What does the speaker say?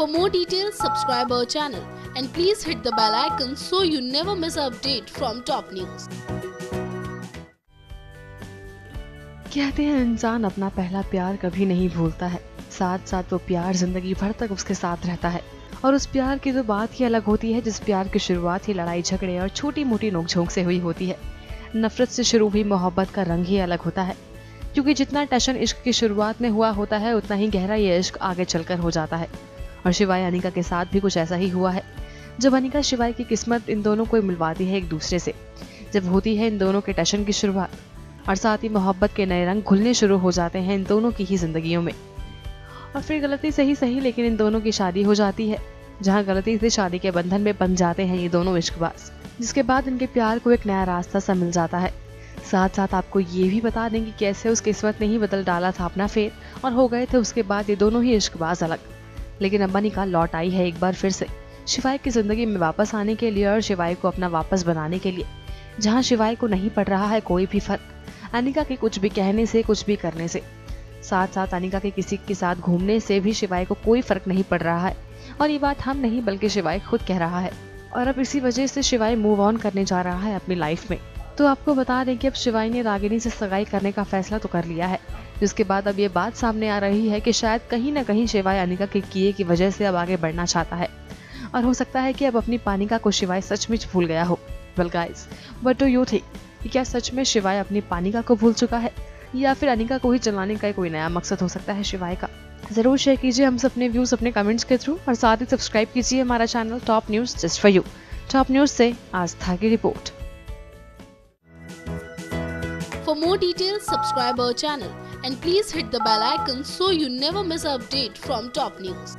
For more details, subscribe our channel and please hit the bell icon so you never miss an update from top news. कहते हैं इंसान अपना पहला प्यार कभी नहीं भूलता है, साथ साथ वो प्यार जिंदगी भर तक उसके साथ रहता है। और उस प्यार की तो बात ही अलग होती है जिस प्यार की शुरुआत ही लड़ाई झगड़े और छोटी मोटी नोकझोंक से हुई होती है। नफरत से शुरू हुई मोहब्बत का रंग ही अलग होता है, क्योंकि जितना टशन इश्क की शुरुआत में हुआ होता है उतना ही गहरा ये इश्क आगे चलकर हो जाता है। और शिवाय अनिका के साथ भी कुछ ऐसा ही हुआ है। जब अनिका शिवाय की किस्मत इन दोनों को मिलवाती है एक दूसरे से, जब होती है इन दोनों के टशन की शुरुआत और साथ ही मोहब्बत के नए रंग घुलने शुरू हो जाते हैं इन दोनों की ही जिंदगियों में। और फिर गलती से ही सही लेकिन इन दोनों की शादी हो जाती है, जहाँ गलती से शादी के बंधन में बंध जाते हैं ये दोनों इश्कबाज, जिसके बाद इनके प्यार को एक नया रास्ता सा मिल जाता है। साथ साथ आपको ये भी बता दें कि कैसे उस किस्मत ने ही बदल डाला था अपना फेर और हो गए थे उसके बाद ये दोनों ही इश्कबाज अलग। लेकिन अब अनिका लौट आई है एक बार फिर से शिवाय की जिंदगी में वापस आने के लिए और शिवाय को अपना वापस बनाने के लिए, जहाँ शिवाय को नहीं पड़ रहा है कोई भी फर्क अनिका के कुछ भी कहने से, कुछ भी करने से। साथ साथ अनिका के किसी के साथ घूमने से भी शिवाय को कोई फर्क नहीं पड़ रहा है। और ये बात हम नहीं बल्कि शिवाय खुद कह रहा है। और अब इसी वजह से शिवाय मूव ऑन करने जा रहा है अपनी लाइफ में। तो आपको बता दें कि अब शिवाय ने रागिनी से सगाई करने का फैसला तो कर लिया है, जिसके बाद अब ये बात सामने आ रही है कि शायद कहीं ना कहीं शिवाय अनिका के किए की वजह से अब आगे बढ़ना चाहता है। और हो सकता है कि अब अपनी पानिका को शिवाय सचमुच भूल गया हो। Well guys, what do you think? क्या सच में शिवाय अपनी पानिका को भूल चुका है या फिर अनिका को ही चलाने का कोई नया मकसद हो सकता है शिवाय का? जरूर शेयर कीजिए हमसे अपने व्यूज अपने कमेंट्स के थ्रू और साथ ही सब्सक्राइब कीजिए हमारा channel top news just for you. Top news से आस्था की report. For more details, subscribe our channel and please hit the bell icon so you never miss an update from top news.